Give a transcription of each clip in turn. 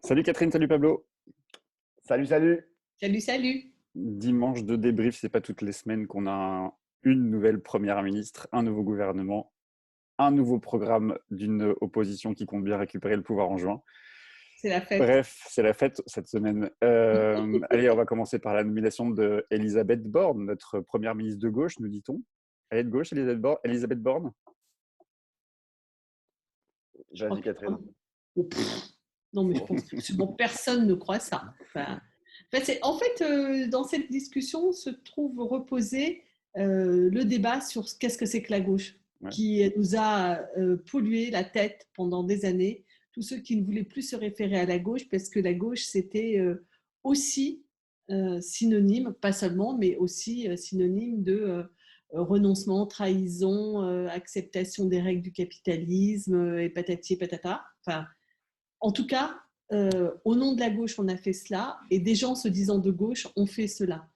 Salut Catherine, salut Pablo. Salut, salut. Salut, salut. Dimanche de débrief, c'est pas toutes les semaines qu'on a une nouvelle première ministre, un nouveau gouvernement, un nouveau programme d'une opposition qui compte bien récupérer le pouvoir en juin. C'est la fête. Bref, c'est la fête cette semaine. Allez, on va commencer par la nomination d'Elisabeth Borne, notre première ministre de gauche, nous dit-on. Elle est de gauche, Elisabeth Borne? Je crois Vas-y, que- Catherine. Oh, pff. Non, mais je pense que bon, personne ne croit ça. Dans cette discussion se trouve reposer le débat sur qu'est-ce que c'est que la gauche, Ouais. qui nous a pollué la tête pendant des années. Tous ceux qui ne voulaient plus se référer à la gauche, parce que la gauche, c'était aussi synonyme, pas seulement, mais aussi synonyme de renoncement, trahison, acceptation des règles du capitalisme, et patati et patata. Enfin, en tout cas, au nom de la gauche, on a fait cela, et des gens se disant de gauche ont fait cela.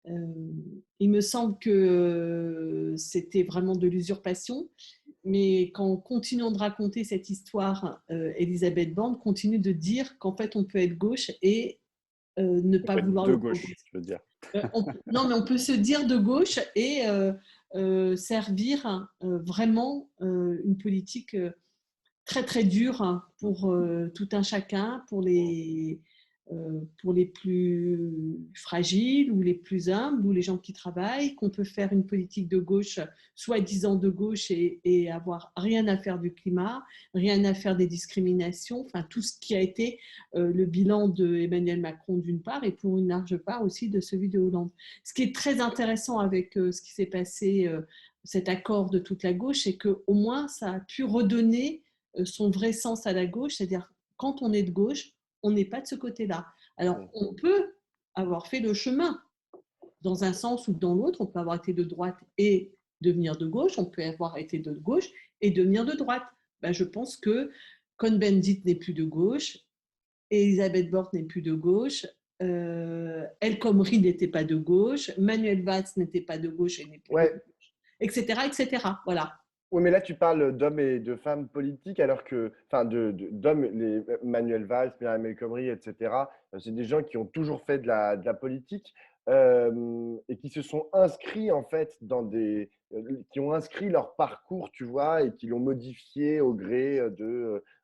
Il me semble que c'était vraiment de l'usurpation, mais qu'en continuant de raconter cette histoire, Elisabeth Borne continue de dire qu'en fait, on peut être gauche et ne On pas peut être vouloir de le gauche, progrès. je veux dire. Non, mais on peut se dire de gauche et servir vraiment une politique très très dure pour tout un chacun, pour les plus fragiles ou les plus humbles ou les gens qui travaillent, qu'on peut faire une politique de gauche, soi-disant de gauche, et avoir rien à faire du climat, rien à faire des discriminations, enfin tout ce qui a été le bilan de Emmanuel Macron d'une part et pour une large part aussi de celui de Hollande. Ce qui est très intéressant avec ce qui s'est passé, cet accord de toute la gauche, c'est qu'au moins ça a pu redonner son vrai sens à la gauche, c'est-à-dire quand on est de gauche, on n'est pas de ce côté-là. Alors, on peut avoir fait le chemin dans un sens ou dans l'autre, on peut avoir été de droite et devenir de gauche, on peut avoir été de gauche et devenir de droite. Ben, je pense que Cohn-Bendit n'est plus de gauche, Elisabeth Borne n'est plus de gauche, El Khomri n'était pas de gauche, Manuel Valls n'était pas de gauche et n'est plus de Ouais. gauche, etc., etc. Voilà. Oui, mais là, tu parles d'hommes et de femmes politiques, alors que, enfin, d'hommes, Manuel Valls, Myriam El Khomri, etc., c'est des gens qui ont toujours fait de la politique et qui se sont inscrits, en fait, qui ont inscrit leur parcours, tu vois, et qui l'ont modifié au gré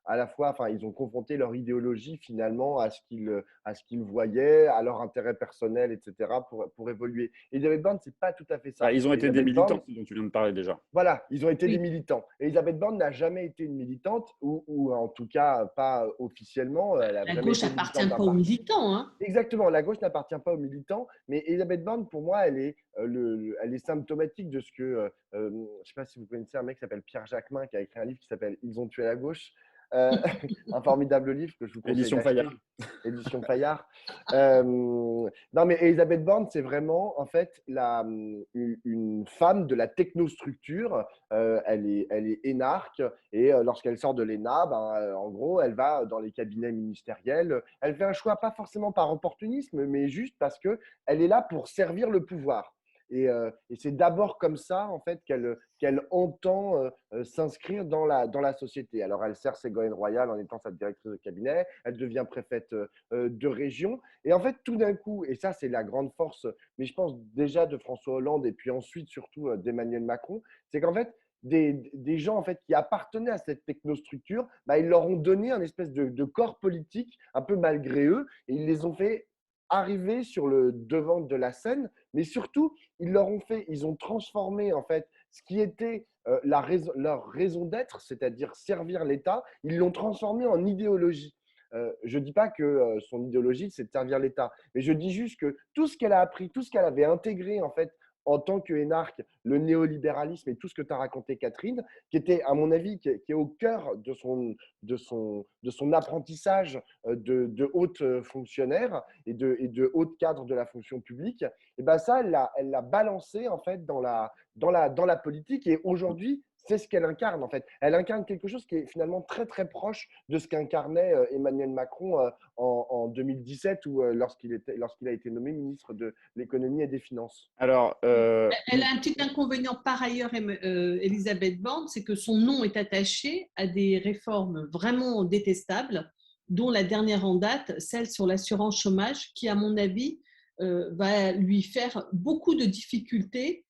à la fois, enfin, ils ont confronté leur idéologie, finalement, à ce qu'ils voyaient, à leur intérêt personnel, etc., pour évoluer. Elisabeth Borne, c'est pas tout à fait ça. Ils ont été des Elisabeth Borne, militants, dont tu viens de parler déjà. voilà, ils ont été des Oui. militants. Elisabeth Borne n'a jamais été une militante, ou en tout cas pas officiellement. Elle n'a La jamais gauche été militante n'appartient d'un pas aux parti. militants, hein. Exactement, la gauche n'appartient pas aux militants, mais Elisabeth Borne, pour moi, elle est symptomatique de ce que, je ne sais pas si vous connaissez un mec qui s'appelle Pierre Jacquemin, qui a écrit un livre qui s'appelle « Ils ont tué la gauche ». Un formidable livre que je vous conseille Édition d'acheter. Fayard. Édition Fayard. Non, mais Elisabeth Borne, c'est vraiment en fait une femme de la technostructure. Elle est énarque et lorsqu'elle sort de l'ENA, en gros, elle va dans les cabinets ministériels. Elle fait un choix pas forcément par opportunisme, mais juste parce qu'elle est là pour servir le pouvoir. Et c'est d'abord comme ça, en fait, qu'elle entend s'inscrire dans la société. Alors, elle sert Ségolène Royal en étant sa directrice de cabinet, elle devient préfète de région. Et en fait, tout d'un coup, et ça, c'est la grande force, mais je pense déjà de François Hollande et puis ensuite, surtout, d'Emmanuel Macron, c'est qu'en fait, des gens en fait, qui appartenaient à cette technostructure, ils leur ont donné un espèce de corps politique, un peu malgré eux, et ils les ont fait arriver sur le devant de la scène, mais surtout, ils ont transformé en fait ce qui était leur raison d'être, c'est-à-dire servir l'État, ils l'ont transformé en idéologie. Je ne dis pas que son idéologie, c'est de servir l'État, mais je dis juste que tout ce qu'elle a appris, tout ce qu'elle avait intégré en fait en tant qu'énarque, le néolibéralisme et tout ce que tu as raconté, Catherine, qui était, à mon avis, qui est au cœur de son apprentissage de haute fonctionnaire et de haute cadre de la fonction publique, et ben ça, elle l'a balancé en fait dans la politique. Et aujourd'hui, c'est ce qu'elle incarne en fait. Elle incarne quelque chose qui est finalement très très proche de ce qu'incarnait Emmanuel Macron en 2017 ou lorsqu'il a été nommé ministre de l'économie et des finances. Alors, Elle a un petit inconvénient par ailleurs, Elisabeth Borne, c'est que son nom est attaché à des réformes vraiment détestables dont la dernière en date, celle sur l'assurance chômage, qui, à mon avis, va lui faire beaucoup de difficultés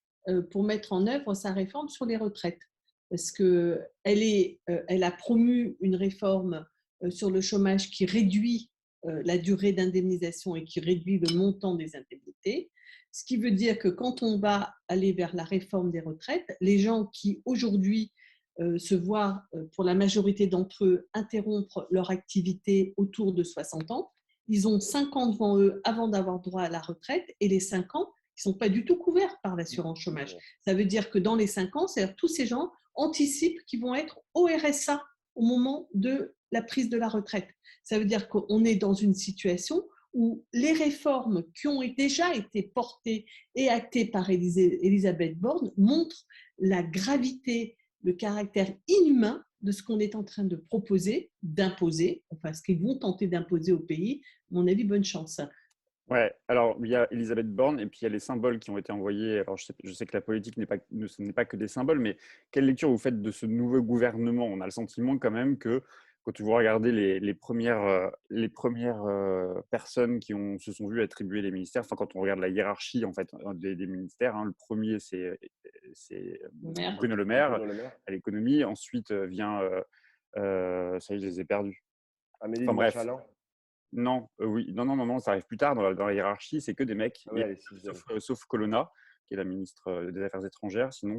pour mettre en œuvre sa réforme sur les retraites. Parce qu'elle a promu une réforme sur le chômage qui réduit la durée d'indemnisation et qui réduit le montant des indemnités. Ce qui veut dire que quand on va aller vers la réforme des retraites, les gens qui aujourd'hui se voient, pour la majorité d'entre eux, interrompre leur activité autour de 60 ans, ils ont 5 ans devant eux avant d'avoir droit à la retraite, et les 5 ans, ils ne sont pas du tout couverts par l'assurance chômage. Ça veut dire que dans les 5 ans, c'est-à-dire tous ces gens anticipent qu'ils vont être au RSA au moment de la prise de la retraite. Ça veut dire qu'on est dans une situation où les réformes qui ont déjà été portées et actées par Elisabeth Borne montrent la gravité, le caractère inhumain de ce qu'on est en train de proposer, d'imposer, enfin ce qu'ils vont tenter d'imposer au pays. À mon avis, bonne chance. Ouais, alors il y a Elisabeth Borne et puis il y a les symboles qui ont été envoyés. Alors je sais que la politique ce n'est pas que des symboles, mais quelle lecture vous faites de ce nouveau gouvernement? On a le sentiment quand même que quand vous regardez les premières personnes qui se sont vues attribuer les ministères, enfin quand on regarde la hiérarchie en fait des ministères, hein, le premier c'est Bruno Le Maire à l'économie, ensuite vient, ça y est, je les ai perdus. Amélie de Enfin bref. Montchalin. Non, oui, non, ça arrive plus tard dans la hiérarchie, c'est que des mecs, Ah ouais, sauf Colonna, qui est la ministre des Affaires étrangères. Sinon,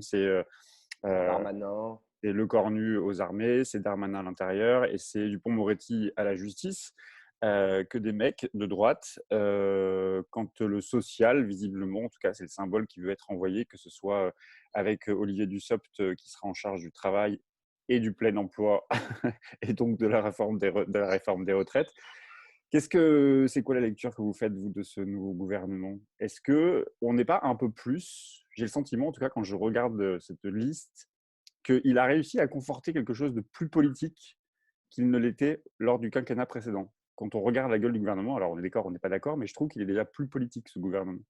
Darmanin. c'est Lecornu aux armées, c'est Darmanin à l'intérieur et c'est Dupond-Moretti à la justice. Que des mecs de droite. Quand le social, visiblement, en tout cas, c'est le symbole qui veut être envoyé, que ce soit avec Olivier Dussopt qui sera en charge du travail et du plein emploi et donc de la réforme des retraites. C'est quoi la lecture que vous faites, vous, de ce nouveau gouvernement? Est-ce qu'on n'est pas un peu plus, j'ai le sentiment, en tout cas, quand je regarde cette liste, qu'il a réussi à conforter quelque chose de plus politique qu'il ne l'était lors du quinquennat précédent? Quand on regarde la gueule du gouvernement, alors on est d'accord, on n'est pas d'accord, mais je trouve qu'il est déjà plus politique, ce gouvernement.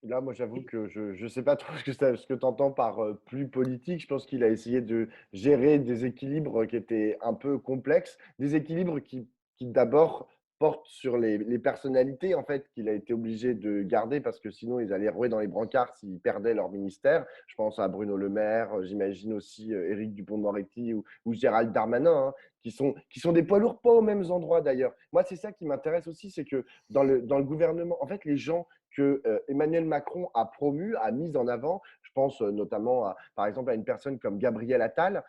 Là, moi, j'avoue que je sais pas trop ce que tu entends par plus politique. Je pense qu'il a essayé de gérer des équilibres qui étaient un peu complexes, des équilibres qui d'abord portent sur les personnalités en fait qu'il a été obligé de garder parce que sinon ils allaient rouer dans les brancards s'ils perdaient leur ministère. Je pense à Bruno Le Maire, j'imagine aussi Éric Dupond-Moretti ou Gérald Darmanin, hein, qui sont des poids lourds, pas aux mêmes endroits d'ailleurs. Moi, c'est ça qui m'intéresse aussi, c'est que dans le gouvernement, en fait, les gens que Emmanuel Macron a promu, a mis en avant. Je pense notamment, par exemple, à une personne comme Gabriel Attal.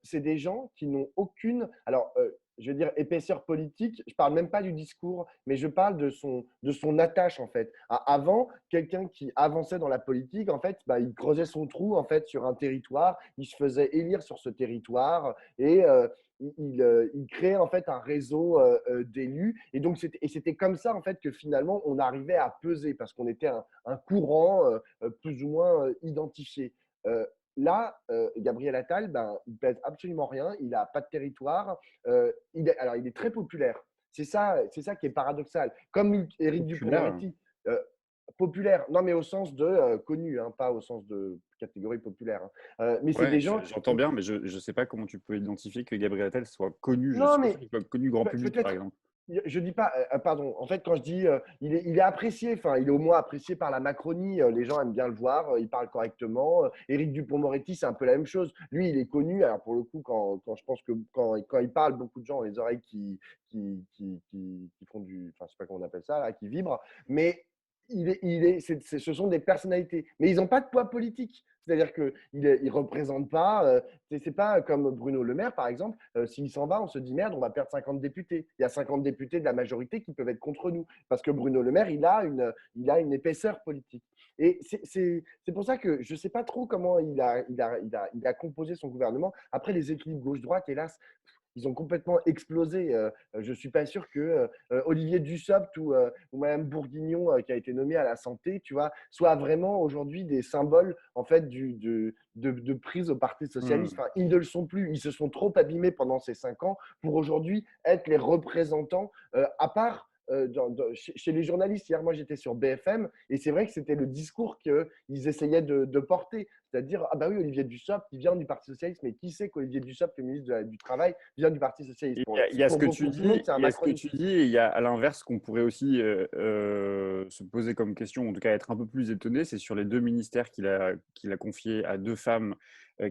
C'est des gens qui n'ont aucune, alors je veux dire épaisseur politique. Je parle même pas du discours, mais je parle de son attache en fait. Avant, quelqu'un qui avançait dans la politique, en fait, bah, il creusait son trou en fait sur un territoire, il se faisait élire sur ce territoire et il créait en fait un réseau d'élus. Et donc, c'était comme ça en fait que finalement, on arrivait à peser parce qu'on était un courant plus ou moins identifié. Là, Gabriel Attal, ben, il pèse absolument rien, il n'a pas de territoire. Alors, il est très populaire. C'est ça qui est paradoxal. Comme Éric Dupond-Moretti, populaire, non mais au sens de connu, hein, pas au sens de catégorie populaire. Hein. Mais c'est Ouais, des gens j'entends bien, mais je ne sais pas comment tu peux identifier que Gabriel Attal soit connu. Je non, suis pas mais sûr qu'il soit connu grand public, par peut-être, exemple. je dis pas, pardon, en fait, quand je dis il est apprécié, enfin, il est au moins apprécié par la Macronie, les gens aiment bien le voir, il parle correctement. Éric Dupond-Moretti, c'est un peu la même chose. Lui, il est connu, alors pour le coup, quand je pense que quand il parle, beaucoup de gens ont les oreilles qui font du, enfin, je sais pas comment on appelle ça, là, qui vibrent, mais ce sont des personnalités, mais ils n'ont pas de poids politique. C'est-à-dire qu'ils ne représentent pas, c'est pas comme Bruno Le Maire, par exemple, s'il s'en va, on se dit merde, on va perdre 50 députés. Il y a 50 députés de la majorité qui peuvent être contre nous, parce que Bruno Le Maire, il a une épaisseur politique. Et c'est pour ça que je ne sais pas trop comment il a composé son gouvernement. Après, les équilibres gauche-droite, hélas, ils ont complètement explosé. Je ne suis pas sûr que Olivier Dussopt ou Mme Bourguignon, qui a été nommée à la santé, tu vois, soient vraiment aujourd'hui des symboles en fait, de prise au Parti socialiste. Enfin, ils ne le sont plus. Ils se sont trop abîmés pendant ces 5 ans pour aujourd'hui être les représentants, à part chez les journalistes. Hier, moi, j'étais sur BFM et c'est vrai que c'était le discours qu'ils essayaient de porter. C'est-à-dire, ah bah oui, Olivier Dussopt, il vient du Parti Socialiste, mais qui sait qu'Olivier Dussopt, le ministre du Travail, vient du Parti Socialiste? Il y a ce Pour que tu beaucoup dis, d'autres, c'est un il y a ce que macroniste. tu dis, et il y a à l'inverse qu'on pourrait aussi se poser comme question, en tout cas être un peu plus étonné, c'est sur les 2 ministères qu'il a confiés à 2 femmes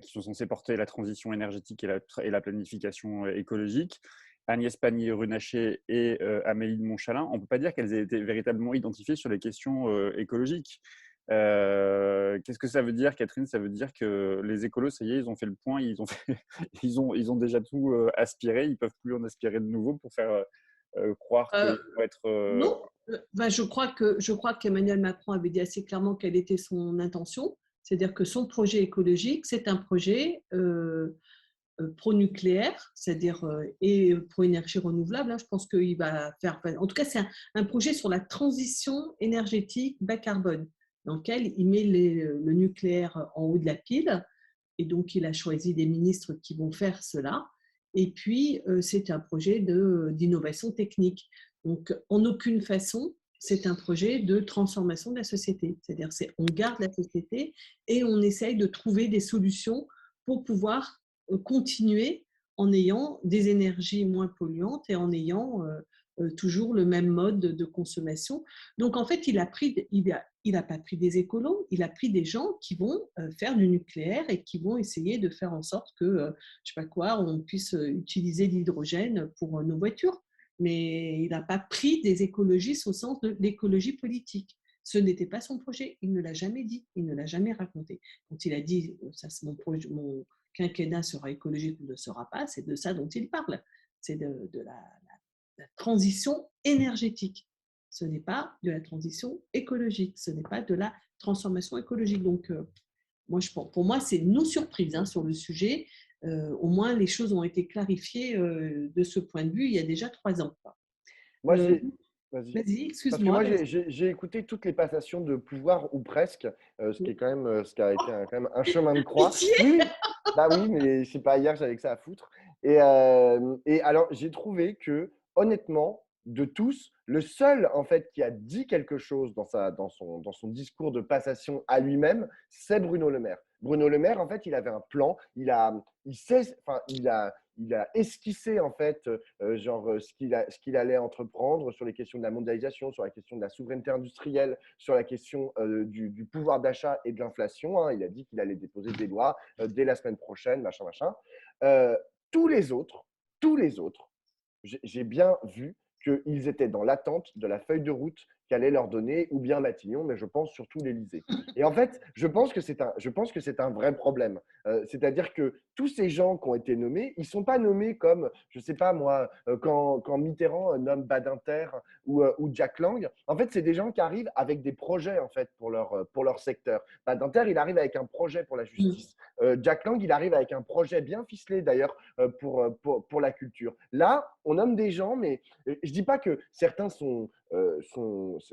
qui sont censées porter la transition énergétique et la planification écologique. Agnès Pannier-Runacher et Amélie de Montchalin, on ne peut pas dire qu'elles aient été véritablement identifiées sur les questions écologiques. Qu'est-ce que ça veut dire, Catherine? Ça veut dire que les écolos, ça y est, ils ont fait le point, ils ont déjà tout aspiré, ils ne peuvent plus en aspirer de nouveau pour faire croire Euh, qu'ils vont être… non, ben, je crois qu'Emmanuel Macron avait dit assez clairement quelle était son intention, c'est-à-dire que son projet écologique, c'est un projet pro-nucléaire, c'est-à-dire et pro-énergie renouvelable. Hein. Je pense qu'il va faire, en tout cas, c'est un projet sur la transition énergétique bas carbone, dans lequel il met le nucléaire en haut de la pile, et donc il a choisi des ministres qui vont faire cela. Et puis, c'est un projet d'innovation technique. Donc, en aucune façon, c'est un projet de transformation de la société. C'est-à-dire, on garde la société et on essaye de trouver des solutions pour pouvoir continuer en ayant des énergies moins polluantes et en ayant toujours le même mode de consommation. Donc, en fait, il a pas pris des écolos, il a pris des gens qui vont faire du nucléaire et qui vont essayer de faire en sorte que, je sais pas quoi, on puisse utiliser l'hydrogène pour nos voitures. Mais il n'a pas pris des écologistes au sens de l'écologie politique. Ce n'était pas son projet, il ne l'a jamais dit, il ne l'a jamais raconté. Quand il a dit, ça c'est mon quinquennat sera écologique ou ne sera pas, c'est de ça dont il parle. C'est de la transition énergétique. Ce n'est pas de la transition écologique, ce n'est pas de la transformation écologique. Donc, moi, pour moi, c'est une non-surprise hein, sur le sujet. Au moins, les choses ont été clarifiées de ce point de vue il y a déjà 3 ans. Moi, vas-y. Vas-y, Parce que excuse-moi. moi, Vas-y. j'ai écouté toutes les passations de pouvoir, ou presque, ce qui est quand même, ce qui a été quand même un chemin de croix. Pitié. Oui, oui, bah oui, mais je sais pas, hier, j'avais que ça à foutre. Et alors, j'ai trouvé que, honnêtement, de tous, le seul, en fait, qui a dit quelque chose dans son discours de passation à lui-même, c'est Bruno Le Maire. Bruno Le Maire, en fait, il avait un plan, il a esquissé, en fait, ce qu'il allait entreprendre sur les questions de la mondialisation, sur la question de la souveraineté industrielle, sur la question du pouvoir d'achat et de l'inflation. Hein. Il a dit qu'il allait déposer des lois dès la semaine prochaine, machin, machin. Euh, tous les autres, j'ai bien vu qu'ils étaient dans l'attente de la feuille de route qu'allait leur donner ou bien Matignon, mais je pense surtout l'Élysée. Et en fait, je pense que c'est un vrai problème. C'est-à-dire que tous ces gens qui ont été nommés, ils ne sont pas nommés comme, je ne sais pas moi, quand Mitterrand nomme Badinter ou Jack Lang. En fait, c'est des gens qui arrivent avec des projets en fait, pour leur secteur. Badinter, il arrive avec un projet pour la justice. Jack Lang, il arrive avec un projet bien ficelé d'ailleurs pour la culture. Là, on nomme des gens, mais je ne dis pas que certains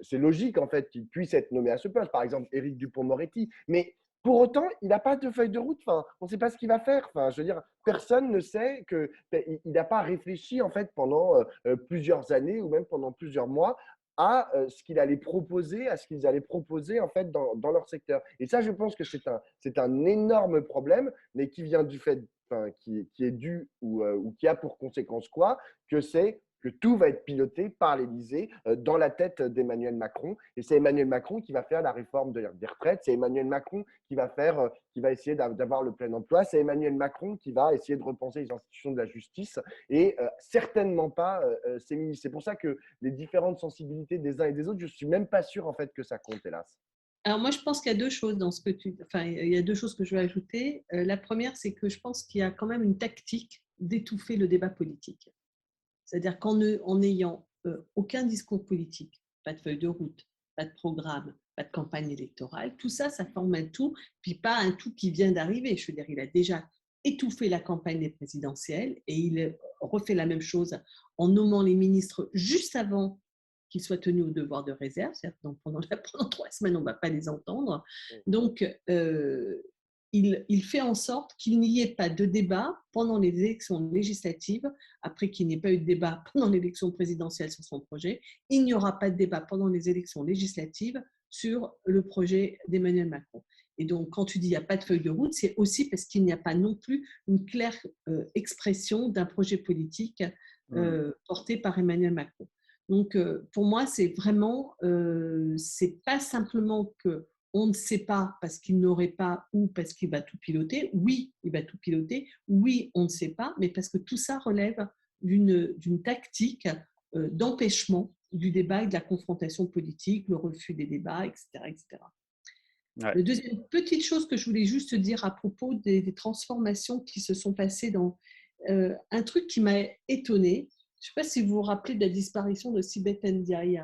c'est logique en fait qu'ils puissent être nommés à ce poste. Par exemple, Éric Dupond-Moretti. Mais pour autant, il n'a pas de feuille de route. Enfin, on ne sait pas ce qu'il va faire. Enfin, je veux dire, personne ne sait qu'il n'a pas réfléchi en fait pendant plusieurs années ou même pendant plusieurs mois à ce qu'il allait proposer, à ce qu'ils allaient proposer en fait dans leur secteur. Et ça, je pense que c'est un énorme problème, mais qui vient du fait, enfin, qui est dû ou qui a pour conséquence quoi? Que tout va être piloté par l'Élysée dans la tête d'Emmanuel Macron. Et c'est Emmanuel Macron qui va faire la réforme des retraites. C'est Emmanuel Macron qui va essayer d'avoir le plein emploi. C'est Emmanuel Macron qui va essayer de repenser les institutions de la justice et certainement pas ces ministres. C'est pour ça que les différentes sensibilités des uns et des autres, je ne suis même pas sûr en fait que ça compte, hélas. Alors moi, je pense qu'il y a 2 choses dans ce que enfin, il y a 2 choses que je veux ajouter. La première, c'est que je pense qu'il y a quand même une tactique d'étouffer le débat politique. C'est-à-dire qu'en n'ayant aucun discours politique, pas de feuille de route, pas de programme, pas de campagne électorale, tout ça, ça forme un tout, puis pas un tout qui vient d'arriver. Je veux dire, il a déjà étouffé la campagne des présidentielles et il refait la même chose en nommant les ministres juste avant qu'ils soient tenus au devoir de réserve. C'est-à-dire que pendant 3 semaines, on ne va pas les entendre. Donc, il fait en sorte qu'il n'y ait pas de débat pendant les élections législatives, après qu'il n'y ait pas eu de débat pendant l'élection présidentielle sur son projet. Il n'y aura pas de débat pendant les élections législatives sur le projet d'Emmanuel Macron. Et donc, quand tu dis qu'il n'y a pas de feuille de route, c'est aussi parce qu'il n'y a pas non plus une claire expression d'un projet politique porté par Emmanuel Macron. Donc, pour moi, c'est vraiment, c'est pas simplement que on ne sait pas parce qu'il n'aurait pas ou parce qu'il va tout piloter. Oui, il va tout piloter. Oui, on ne sait pas, mais parce que tout ça relève d'une tactique d'empêchement du débat et de la confrontation politique, le refus des débats, etc., etc. Ouais. Le deuxième petite chose que je voulais juste dire à propos des transformations qui se sont passées dans un truc qui m'a étonnée. Je ne sais pas si vous vous rappelez de la disparition de Sibeth Ndiaye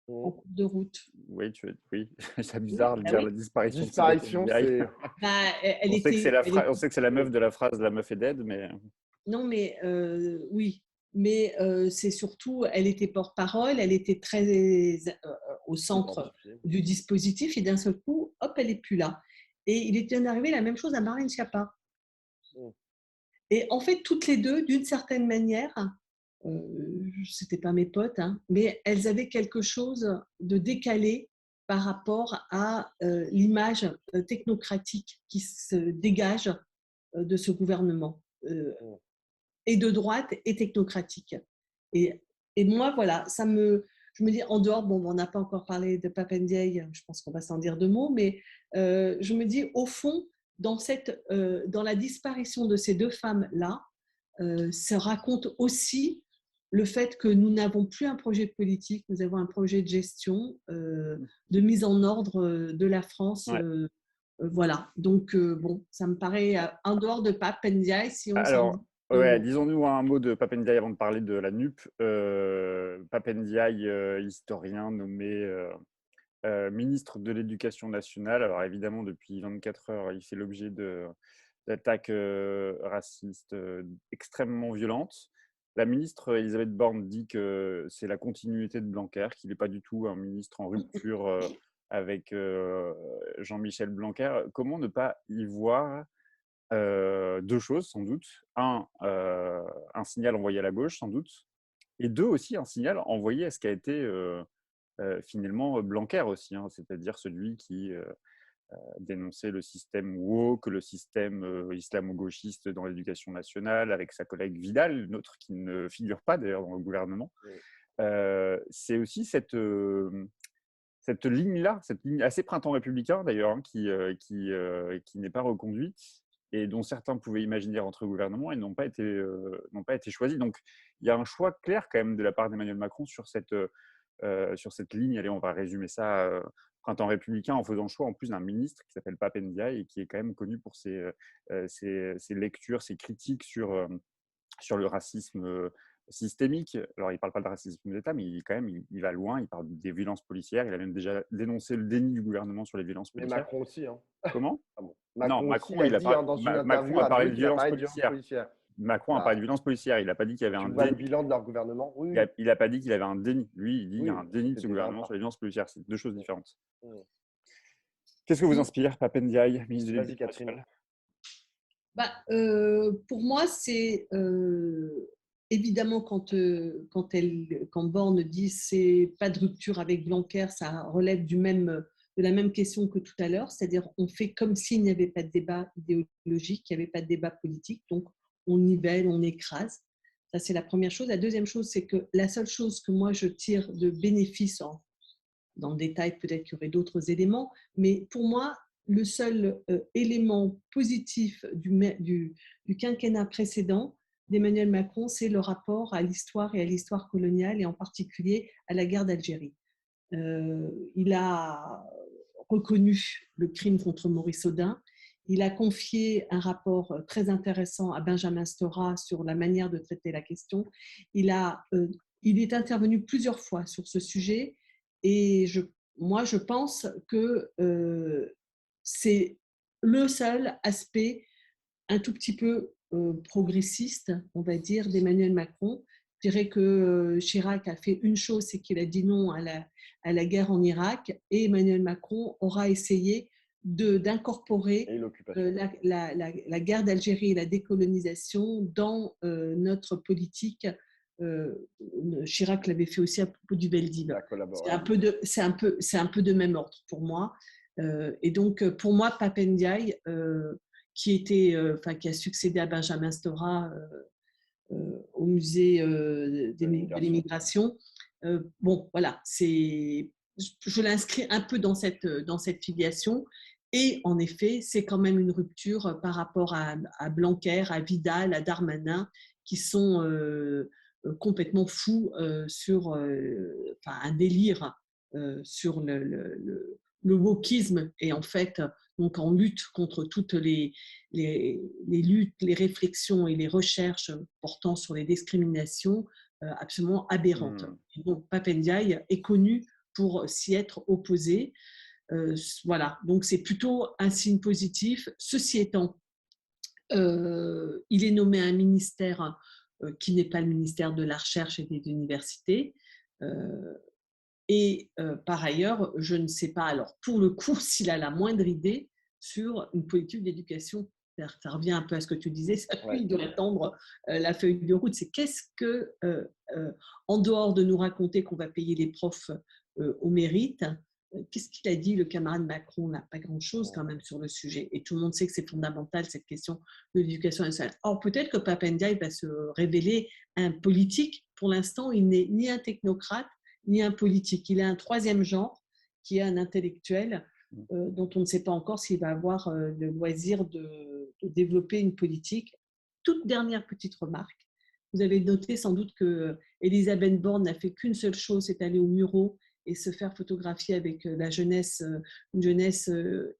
en cours de route. Oui, oui. C'est bizarre de Bah dire oui. la disparition de Sibeth Disparition, Ndiaye. c'est… Bah, elle On sait que c'est était, on sait que c'est la meuf de la phrase "la meuf est dead", mais non, mais oui, mais c'est surtout, elle était porte-parole, elle était très au centre du dispositif et d'un seul coup, hop, elle n'est plus là. Et il était arrivé la même chose à Marlène Schiappa. Et en fait, toutes les deux, d'une certaine manière, c'était pas mes potes, hein, mais elles avaient quelque chose de décalé par rapport à l'image technocratique qui se dégage de ce gouvernement. Et de droite et technocratique. Et, et moi, voilà, je me dis, en dehors, bon, on n'a pas encore parlé de Pape Ndiaye, je pense qu'on va s'en dire deux mots, mais je me dis, au fond, dans la disparition de ces deux femmes-là, ça raconte aussi le fait que nous n'avons plus un projet politique, nous avons un projet de gestion, de mise en ordre de la France. ouais. Voilà, donc bon, ça me paraît, en dehors de Pape Ndiaye, si on s'en dit. Alors, ouais, disons-nous un mot de Pape Ndiaye avant de parler de la NUP. Pape Ndiaye, historien nommé ministre de l'Éducation nationale. Alors évidemment, depuis 24 heures, il fait l'objet d'attaques racistes extrêmement violentes. La ministre Elisabeth Borne dit que c'est la continuité de Blanquer, qu'il n'est pas du tout un ministre en rupture avec Jean-Michel Blanquer. Comment ne pas y voir deux choses, sans doute. Un signal envoyé à la gauche, sans doute. Et deux, aussi, un signal envoyé à ce qu'a été finalement Blanquer aussi, hein, c'est-à-dire celui qui dénonçait le système woke, le système islamo-gauchiste dans l'éducation nationale, avec sa collègue Vidal, une autre qui ne figure pas d'ailleurs dans le gouvernement. C'est aussi cette ligne-là, cette ligne assez printemps républicain d'ailleurs, hein, qui n'est pas reconduite et dont certains pouvaient imaginer rentrer au gouvernement et n'ont pas été choisis. Donc, il y a un choix clair quand même de la part d'Emmanuel Macron sur cette ligne. Allez, on va résumer ça, printemps républicain, en faisant le choix en plus d'un ministre qui s'appelle Pape Ndiaye et qui est quand même connu pour ses lectures, ses critiques sur le racisme systémique. Alors, il ne parle pas de racisme d'État, mais il va loin, il parle des violences policières. Il a même déjà dénoncé le déni du gouvernement sur les violences Mais policières. Macron aussi. Hein. Comment? Ah bon. Non, Macron aussi a dit dans une interview Macron a à parlé Dreux de qu'il a violence parlé de violence policière. policière. Macron a parlé de violence policière. Il n'a pas dit qu'il y avait un Tu vois le déni. bilan de leur gouvernement? Oui. Il n'a pas dit qu'il avait un déni. Lui, il dit qu'il y a un déni de ce c'est gouvernement déjà sur les violences policières. C'est deux choses différentes. Mm. Qu'est-ce que vous inspire, Pape Ndiaye, ministre de Vas-y, l'Éducation Catherine. nationale? Bah, pour moi, c'est évidemment quand Borne dit c'est pas de rupture avec Blanquer, ça relève de la même question que tout à l'heure, c'est-à-dire on fait comme s'il n'y avait pas de débat idéologique, il n'y avait pas de débat politique, donc on nivelle, on écrase. Ça, c'est la première chose. La deuxième chose, c'est que la seule chose que moi je tire de bénéfice, dans le détail, peut-être qu'il y aurait d'autres éléments, mais pour moi, le seul élément positif du quinquennat précédent d'Emmanuel Macron, c'est le rapport à l'histoire et à l'histoire coloniale, et en particulier à la guerre d'Algérie. Il a reconnu le crime contre Maurice Audin. Il a confié un rapport très intéressant à Benjamin Stora sur la manière de traiter la question. Il est intervenu plusieurs fois sur ce sujet et moi, je pense que c'est le seul aspect un tout petit peu progressiste, on va dire, d'Emmanuel Macron. Je dirais que Chirac a fait une chose, c'est qu'il a dit non à la guerre en Irak, et Emmanuel Macron aura essayé d'incorporer Et l'occupation. la guerre d'Algérie et la décolonisation dans notre politique. Chirac l'avait fait aussi à propos du Veldiv. La C'est collaboration. un peu de même ordre pour moi. Et donc, pour moi, Pap Ndiaye, qui a succédé à Benjamin Stora au musée de l'immigration, bon, voilà, je l'inscris un peu dans cette filiation. Et en effet, c'est quand même une rupture par rapport à Blanquer, à Vidal, à Darmanin, qui sont complètement fous sur un délire sur le wokisme et en fait, donc en lutte contre toutes les luttes, les réflexions et les recherches portant sur les discriminations absolument aberrantes. Et donc, Pap Ndiaye est connu pour s'y être opposé. Voilà, donc c'est plutôt un signe positif. Ceci étant, il est nommé à un ministère qui n'est pas le ministère de la Recherche et des universités. Et par ailleurs, je ne sais pas, alors pour le coup, s'il a la moindre idée sur une politique d'éducation. Ça revient un peu à ce que tu disais, ça lui, il doit attendre la feuille de route. C'est qu'est-ce que, en dehors de nous raconter qu'on va payer les profs au mérite, qu'est-ce qu'il a dit le camarade Macron? N'a pas grand-chose quand même sur le sujet. Et tout le monde sait que c'est fondamental, cette question de l'éducation nationale. Or, peut-être que Pap Ndiaye va se révéler un politique. Pour l'instant, il n'est ni un technocrate, ni un politique. Il a un troisième genre, qui est un intellectuel, dont on ne sait pas encore s'il va avoir le loisir de développer une politique. Toute dernière petite remarque. Vous avez noté sans doute que Elisabeth Borne n'a fait qu'une seule chose, c'est aller au Muro et se faire photographier avec la jeunesse, une jeunesse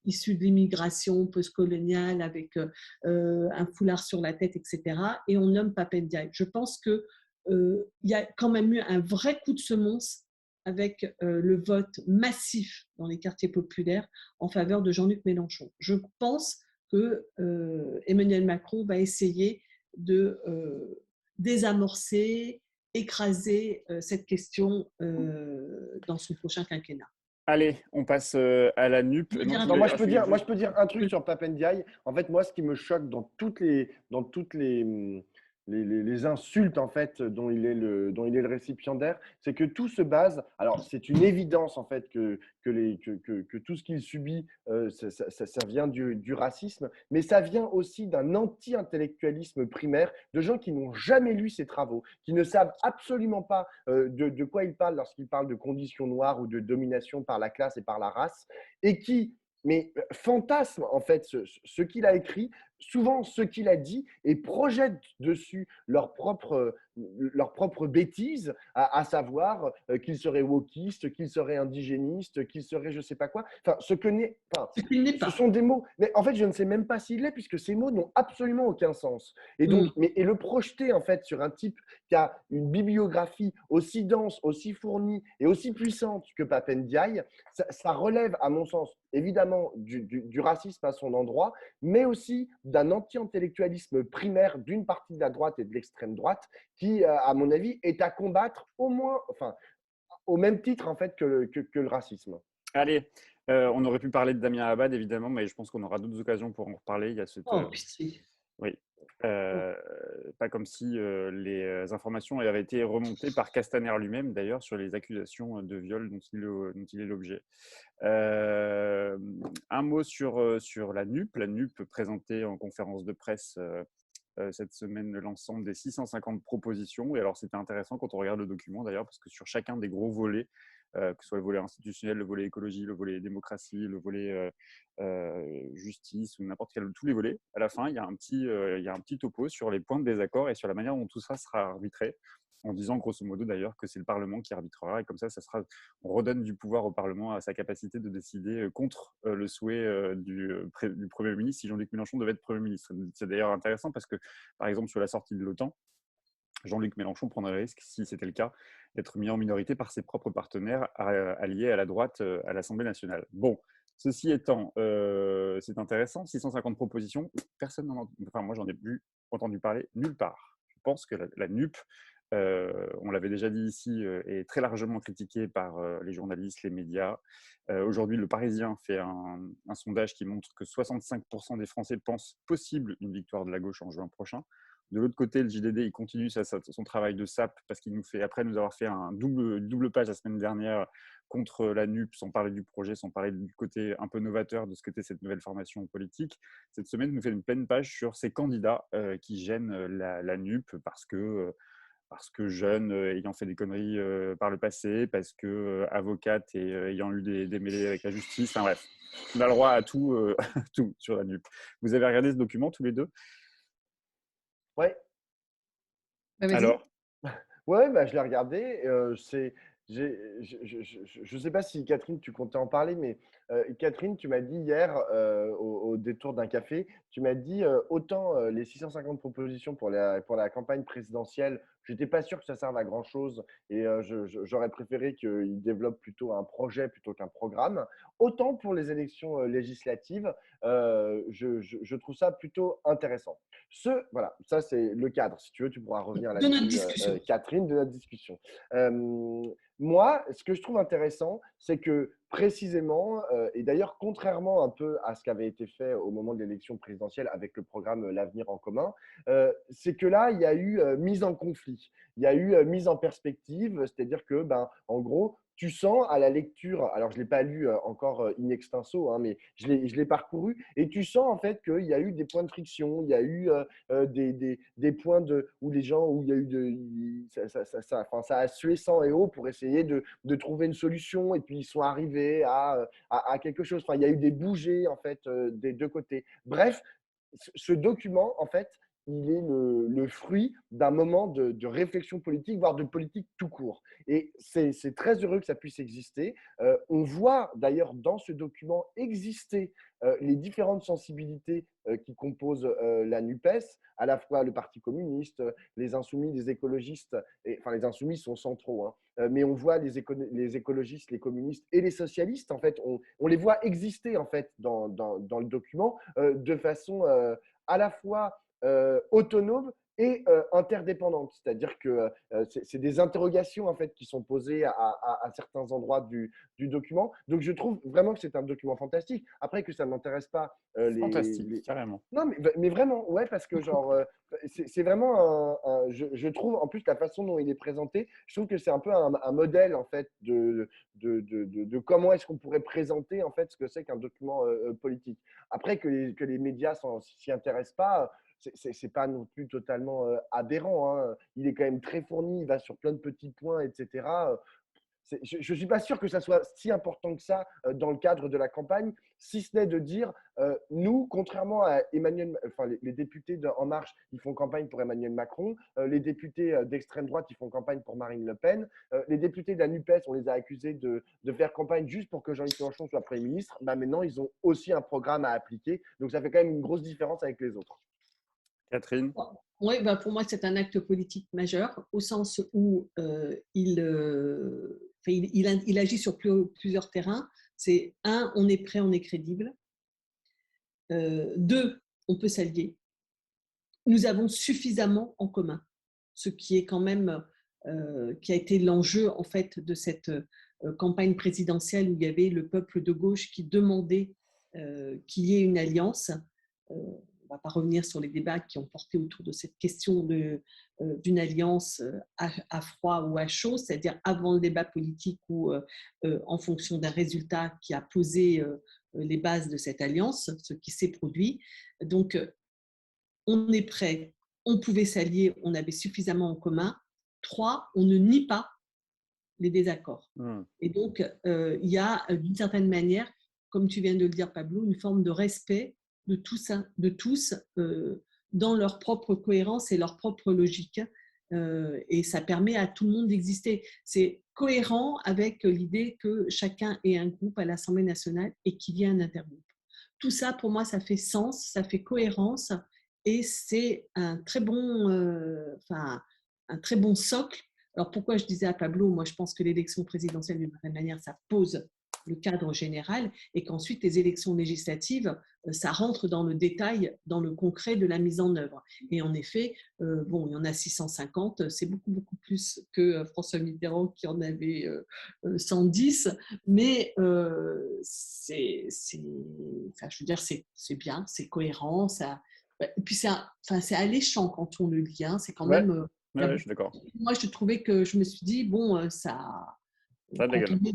issue de l'immigration postcoloniale, avec un foulard sur la tête, etc. Et on nomme Pap Ndiaye. Je pense que il y a quand même eu un vrai coup de semonce avec le vote massif dans les quartiers populaires en faveur de Jean-Luc Mélenchon. Je pense que Emmanuel Macron va essayer de désamorcer, écraser cette question dans son prochain quinquennat. Allez, on passe à la NUP. Non, moi, je peux dire un truc sur Pap Ndiaye. En fait, moi, ce qui me choque dans toutes les insultes en fait dont il est le récipiendaire, c'est que tout se base. Alors, c'est une évidence en fait que tout ce qu'il subit, ça vient du racisme, mais ça vient aussi d'un anti-intellectualisme primaire de gens qui n'ont jamais lu ses travaux, qui ne savent absolument pas de quoi il parle lorsqu'il parle de conditions noires ou de domination par la classe et par la race, et qui fantasme en fait ce qu'il a écrit, souvent ce qu'il a dit, et projette dessus leur propre bêtise, à savoir qu'il serait wokiste, qu'il serait indigéniste, qu'il serait je sais pas quoi. Enfin, ce sont des mots, mais en fait, je ne sais même pas s'il l'est, puisque ces mots n'ont absolument aucun sens. Et donc, et le projeter en fait sur un type qui a une bibliographie aussi dense, aussi fournie et aussi puissante que Pap Ndiaye, ça relève, à mon sens, évidemment du racisme à son endroit, mais aussi d'un anti-intellectualisme primaire d'une partie de la droite et de l'extrême droite qui, à mon avis, est à combattre au moins, enfin, au même titre en fait que le racisme. Allez, on aurait pu parler de Damien Abad, évidemment, mais je pense qu'on aura d'autres occasions pour en reparler. Il y a cette, pitié. Oui. Pas comme si les informations avaient été remontées par Castaner lui-même, d'ailleurs, sur les accusations de viol dont il est l'objet. Un mot sur la NUP. La NUP présentait en conférence de presse cette semaine l'ensemble des 650 propositions. Et alors, c'était intéressant quand on regarde le document, d'ailleurs, parce que sur chacun des gros volets, que ce soit le volet institutionnel, le volet écologie, le volet démocratie, le volet justice ou n'importe quel, tous les volets, à la fin, il y a un petit topo sur les points de désaccord et sur la manière dont tout ça sera arbitré, en disant grosso modo d'ailleurs que c'est le Parlement qui arbitrera, et comme ça on redonne du pouvoir au Parlement à sa capacité de décider contre le souhait du Premier ministre si Jean-Luc Mélenchon devait être Premier ministre. C'est d'ailleurs intéressant parce que, par exemple, sur la sortie de l'OTAN, Jean-Luc Mélenchon prendrait le risque, si c'était le cas, d'être mis en minorité par ses propres partenaires alliés à la droite à l'Assemblée nationale. Bon, ceci étant, c'est intéressant, 650 propositions, personne n'en a, enfin moi j'en ai entendu parler nulle part. Je pense que la NUP on l'avait déjà dit ici, est très largement critiqué par les journalistes, les médias. Aujourd'hui, Le Parisien fait un sondage qui montre que 65% des Français pensent possible une victoire de la gauche en juin prochain. De l'autre côté, le JDD, il continue son travail de sape parce qu'il nous fait, après nous avoir fait une double page la semaine dernière contre la NUP, sans parler du projet, sans parler du côté un peu novateur de ce qu'était cette nouvelle formation politique. Cette semaine, il nous fait une pleine page sur ces candidats qui gênent la NUP parce que jeune, ayant fait des conneries par le passé, parce que avocate et ayant eu des mêlées avec la justice. Enfin bref, on a le droit à tout, tout sur la NUP. Vous avez regardé ce document tous les deux? Ouais. Bah, vas-y. Alors, Ouais, bah, je l'ai regardé. Je sais pas si Catherine, tu comptais en parler, mais Catherine, tu m'as dit hier, au détour d'un café, tu m'as dit autant les 650 propositions pour la campagne présidentielle, je n'étais pas sûr que ça serve à grand-chose et j'aurais préféré qu'ils développent plutôt un projet plutôt qu'un programme. Autant pour les élections législatives, je trouve ça plutôt intéressant. Voilà, ça c'est le cadre. Si tu veux, tu pourras revenir De notre là-dessus, discussion. Catherine, de notre discussion. Moi, ce que je trouve intéressant, c'est que précisément, et d'ailleurs contrairement un peu à ce qui avait été fait au moment de l'élection présidentielle avec le programme L'Avenir en commun, c'est que là, il y a eu mise en conflit, il y a eu mise en perspective, c'est-à-dire que, ben, en gros, tu sens à la lecture, alors je ne l'ai pas lu encore in extenso, hein, mais je l'ai parcouru, et tu sens en fait qu'il y a eu des points de friction, il y a eu des points où les gens, où il y a eu enfin, ça a sué sang et eau pour essayer de trouver une solution, et puis ils sont arrivés à quelque chose. Enfin, il y a eu des bougées en fait des deux côtés. Bref, ce document, en fait, il est le fruit d'un moment de réflexion politique, voire de politique tout court. Et c'est très heureux que ça puisse exister. On voit d'ailleurs dans ce document exister les différentes sensibilités qui composent la NUPES, à la fois le Parti communiste, les insoumis, les écologistes, enfin les insoumis sont centraux, hein, mais on voit les écologistes, les communistes et les socialistes, en fait, on les voit exister en fait dans le document de façon à la fois autonome et interdépendante. C'est-à-dire que c'est des interrogations en fait qui sont posées à certains endroits du document. Donc je trouve vraiment que c'est un document fantastique. Après que ça ne m'intéresse pas fantastique, carrément. Non, mais vraiment, ouais, parce que genre, c'est vraiment je trouve, en plus, la façon dont il est présenté, je trouve que c'est un peu un modèle, en fait, de comment est-ce qu'on pourrait présenter, en fait, ce que c'est qu'un document politique. Après, que les médias s'y intéressent pas, c'est pas non plus totalement aberrant, hein. Il est quand même très fourni, il va sur plein de petits points, etc. Je ne suis pas sûr que ça soit si important que ça dans le cadre de la campagne, si ce n'est de dire, nous, contrairement à Emmanuel, enfin, les députés de En Marche, ils font campagne pour Emmanuel Macron, les députés d'extrême droite, ils font campagne pour Marine Le Pen, les députés de la NUPES, on les a accusés de faire campagne juste pour que Jean-Luc Mélenchon soit Premier ministre. Bah, maintenant, ils ont aussi un programme à appliquer, donc ça fait quand même une grosse différence avec les autres. Catherine? Oui, bah pour moi, c'est un acte politique majeur au sens où il agit sur plusieurs terrains. C'est un, on est prêt, on est crédible. Deux, on peut s'allier. Nous avons suffisamment en commun, ce qui est quand même qui a été l'enjeu en fait de cette campagne présidentielle où il y avait le peuple de gauche qui demandait qu'il y ait une alliance. On ne va pas revenir sur les débats qui ont porté autour de cette question d'une alliance à froid ou à chaud, c'est-à-dire avant le débat politique ou en fonction d'un résultat qui a posé les bases de cette alliance, ce qui s'est produit. Donc, on est prêt, on pouvait s'allier, on avait suffisamment en commun. 3, on ne nie pas les désaccords. Et donc, il y a d'une certaine manière, comme tu viens de le dire, Pablo, une forme de respect de tous dans leur propre cohérence et leur propre logique. Et ça permet à tout le monde d'exister. C'est cohérent avec l'idée que chacun ait un groupe à l'Assemblée nationale et qu'il y ait un intergroupe. Tout ça, pour moi, ça fait sens, ça fait cohérence et c'est un très bon socle. Alors pourquoi je disais à Pablo, moi je pense que l'élection présidentielle d'une certaine manière, ça pose le cadre général, et qu'ensuite les élections législatives, ça rentre dans le détail, dans le concret de la mise en œuvre. Et en effet, bon, il y en a 650, c'est beaucoup, beaucoup plus que François Mitterrand qui en avait 110, mais enfin, je veux dire, c'est bien, c'est cohérent, ça, et puis c'est alléchant quand on le lit, hein, c'est quand Ouais. même… Ouais, je suis d'accord. Moi, je trouvais que je me suis dit, bon, Ça a de la quand gueule. on est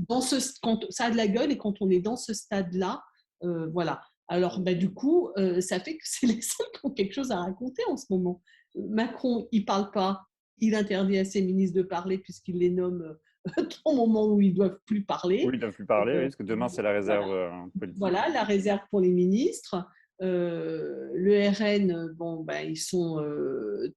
ça a de la gueule, et quand on est dans ce stade-là, voilà. Alors, du coup, ça fait que c'est les seuls qui ont quelque chose à raconter en ce moment. Macron, il ne parle pas, il interdit à ses ministres de parler puisqu'il les nomme au moment où ils ne doivent plus parler. Oui, ils ne doivent plus parler, oui, parce que demain, c'est la réserve politique. Voilà, la réserve pour les ministres. Le RN, bon, ils sont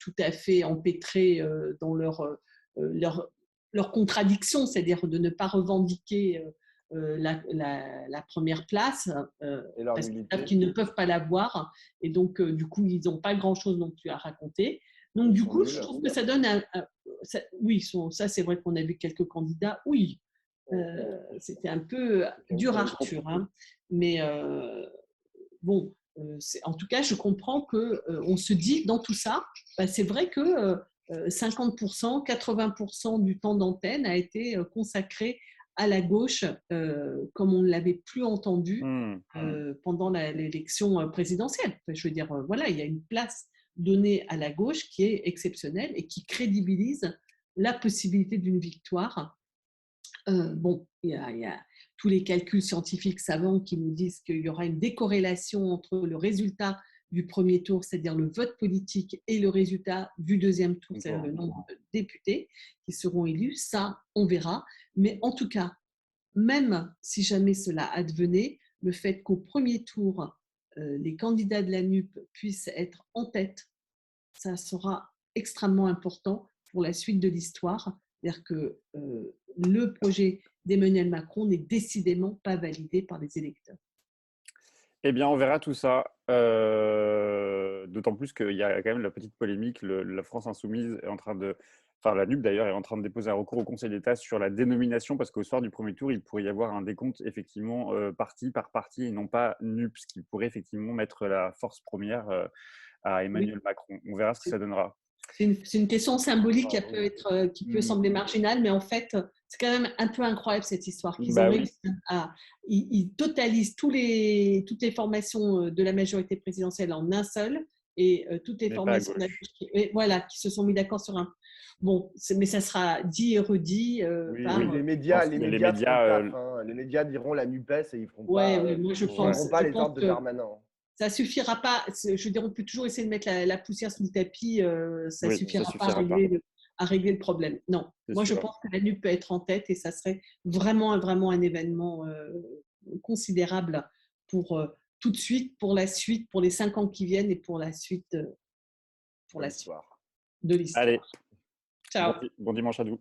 tout à fait empêtrés dans leur contradiction, c'est-à-dire de ne pas revendiquer la première place, Et leur parce qu'ils nullité. savent qu'ils ne peuvent pas l'avoir, et donc du coup, ils n'ont pas grand-chose non plus à raconter. Donc du coup, je trouve que ça donne oui, ça c'est vrai qu'on a vu quelques candidats, oui, c'était un peu dur Arthur, hein, mais bon, en tout cas, je comprends qu'on se dit dans tout ça, c'est vrai que 50%, 80% du temps d'antenne a été consacré à la gauche, comme on ne l'avait plus entendu pendant l'élection présidentielle. Enfin, je veux dire, voilà, il y a une place donnée à la gauche qui est exceptionnelle et qui crédibilise la possibilité d'une victoire. Bon, il y a tous les calculs scientifiques savants qui nous disent qu'il y aura une décorrélation entre le résultat du premier tour, c'est-à-dire le vote politique, et le résultat du deuxième tour, c'est-à-dire le nombre de députés qui seront élus. Ça, on verra. Mais en tout cas, même si jamais cela advenait, le fait qu'au premier tour, les candidats de la NUP puissent être en tête, ça sera extrêmement important pour la suite de l'histoire. C'est-à-dire que le projet d'Emmanuel Macron n'est décidément pas validé par les électeurs. Eh bien, on verra tout ça. D'autant plus qu'il y a quand même la petite polémique. La France Insoumise est en train de… Enfin, la NUP d'ailleurs est en train de déposer un recours au Conseil d'État sur la dénomination, parce qu'au soir du premier tour, il pourrait y avoir un décompte effectivement parti par parti et non pas NUP, ce qui pourrait effectivement mettre la force première à Emmanuel Macron. On verra ce que ça donnera. C'est une question symbolique qui peut sembler marginale, mais en fait, c'est quand même un peu incroyable cette histoire. Qu'ils ont réussi ils totalisent toutes les formations de la majorité présidentielle en un seul, et toutes les formations qui se sont mis d'accord sur un… Bon, mais ça sera dit et redit par… Les médias les médias diront la NUPES et ils feront moi je pense pas les ordres de Darmanin. Ça ne suffira pas. Je veux dire, on peut toujours essayer de mettre la poussière sous le tapis. Ça ne suffira pas à régler le problème. Non, moi je pense que la NUP peut être en tête, et ça serait vraiment un événement considérable pour tout de suite, pour la suite, pour les 5 ans qui viennent, et pour la suite, de l'histoire. Allez, Ciao. bon dimanche à vous.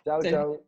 Ciao, ciao.